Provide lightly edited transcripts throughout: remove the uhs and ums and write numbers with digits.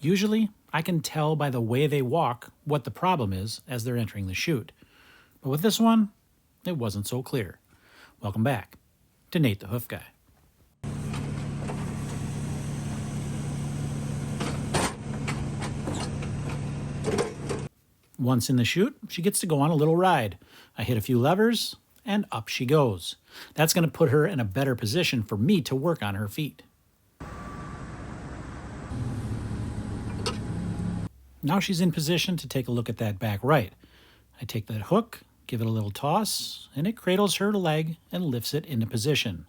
Usually, I can tell by the way they walk what the problem is as they're entering the chute. But with this one, it wasn't so clear. Welcome back to Nate the Hoof Guy. Once in the chute, she gets to go on a little ride. I hit a few levers, and up she goes. That's going to put her in a better position for me to work on her feet. Now she's in position to take a look at that back right. I take that hook, give it a little toss, and it cradles her leg and lifts it into position.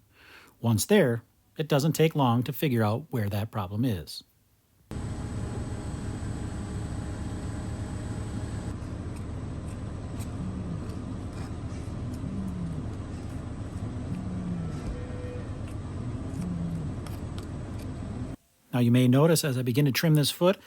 Once there, it doesn't take long to figure out where that problem is. Now you may notice as I begin to trim this foot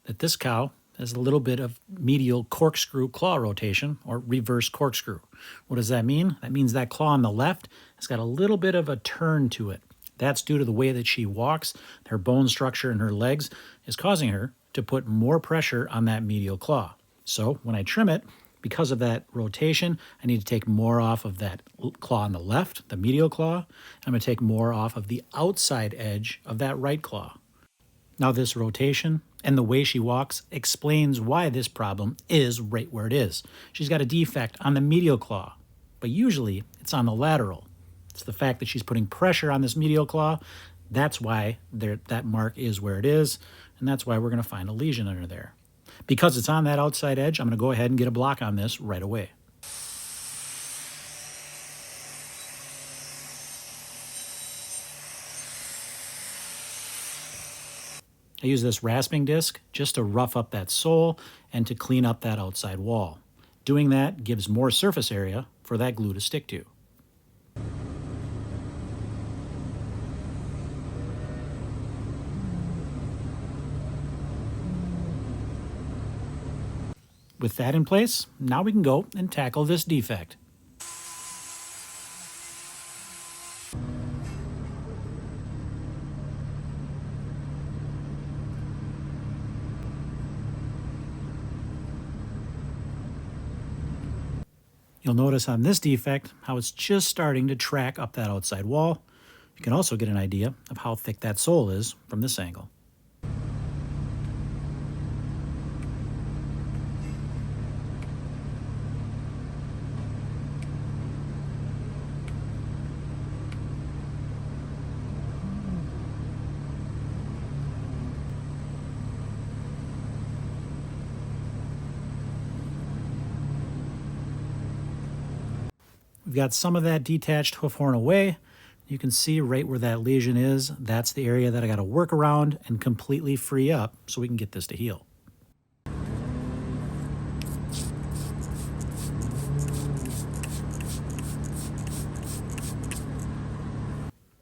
that this cow has a little bit of medial corkscrew claw rotation, or reverse corkscrew. What does that mean? That means that claw on the left has got a little bit of a turn to it. That's due to the way that she walks. Her bone structure in her legs is causing her to put more pressure on that medial claw. So when I trim it, because of that rotation, I need to take more off of that claw on the left, the medial claw. I'm going to take more off of the outside edge of that right claw. Now this rotation and the way she walks explains why this problem is right where it is. She's got a defect on the medial claw, but usually it's on the lateral. It's the fact that she's putting pressure on this medial claw. That's why that mark is where it is, and that's why we're going to find a lesion under there. Because it's on that outside edge, I'm going to go ahead and get a block on this right away. I use this rasping disc just to rough up that sole and to clean up that outside wall. Doing that gives more surface area for that glue to stick to. With that in place, now we can go and tackle this defect. You'll notice on this defect how it's just starting to track up that outside wall. You can also get an idea of how thick that sole is from this angle. We've got some of that detached hoof horn away. You can see right where that lesion is. That's the area that I got to work around and completely free up so we can get this to heal.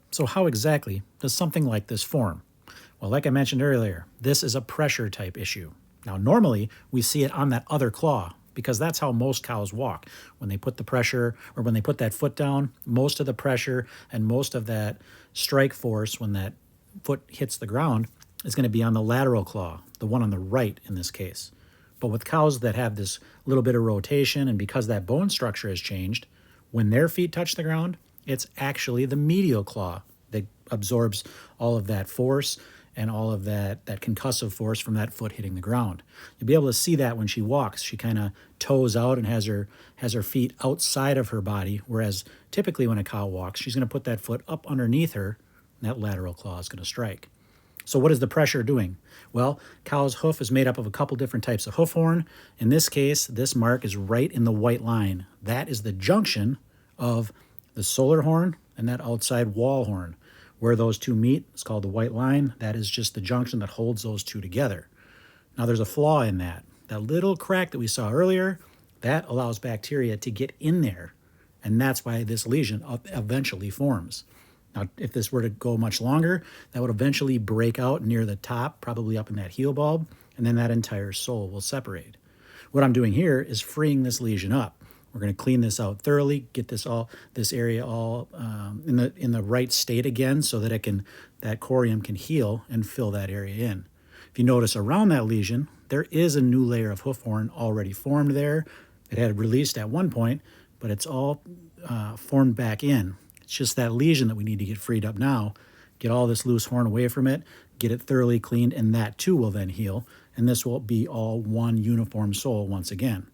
So how exactly does something like this form? Well, like I mentioned earlier, this is a pressure type issue. Now, normally we see it on that other claw, because that's how most cows walk. When they put the pressure, or when they put that foot down, most of the pressure and most of that strike force when that foot hits the ground is going to be on the lateral claw, the one on the right in this case. But with cows that have this little bit of rotation, and because that bone structure has changed, when their feet touch the ground, it's actually the medial claw that absorbs all of that force and all of that concussive force from that foot hitting the ground. You'll be able to see that when she walks. She kind of toes out and has her feet outside of her body, whereas typically when a cow walks, she's going to put that foot up underneath her, and that lateral claw is going to strike. So what is the pressure doing? Well, cow's hoof is made up of a couple different types of hoof horn. In this case, this mark is right in the white line. That is the junction of the solar horn and that outside wall horn. Where those two meet, it's called the white line. That is just the junction that holds those two together. Now there's a flaw in that. That little crack that we saw earlier, that allows bacteria to get in there, and that's why this lesion eventually forms. Now, if this were to go much longer, that would eventually break out near the top, probably up in that heel bulb, and then that entire sole will separate. What I'm doing here is freeing this lesion up. We're going to clean this out thoroughly, get this area all in the right state again, so that that corium can heal and fill that area in. If you notice around that lesion, there is a new layer of hoof horn already formed there. It had released at one point, but it's all formed back in. It's just that lesion that we need to get freed up now, get all this loose horn away from it, get it thoroughly cleaned, and that too will then heal, and this will be all one uniform sole once again.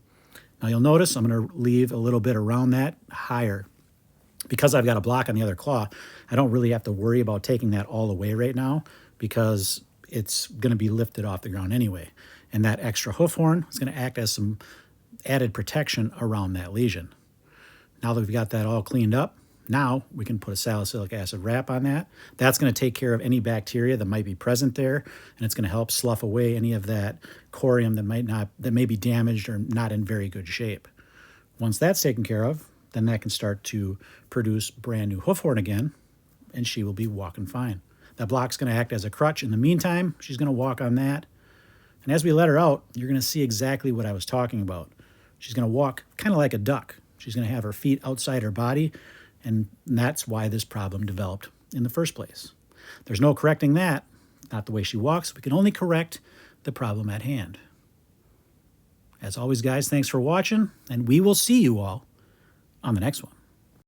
Now you'll notice I'm going to leave a little bit around that higher. Because I've got a block on the other claw, I don't really have to worry about taking that all away right now because it's going to be lifted off the ground anyway. And that extra hoof horn is going to act as some added protection around that lesion. Now that we've got that all cleaned up, now we can put a salicylic acid wrap on that. That's going to take care of any bacteria that might be present there, and it's going to help slough away any of that corium that may be damaged or not in very good shape. Once that's taken care of, then that can start to produce brand new hoof horn again, and she will be walking fine. That block's going to act as a crutch. In the meantime, she's going to walk on that. And as we let her out, you're going to see exactly what I was talking about. She's going to walk kind of like a duck. She's going to have her feet outside her body, and that's why this problem developed in the first place. There's no correcting that, not the way she walks. We can only correct the problem at hand. As always, guys, thanks for watching, and we will see you all on the next one.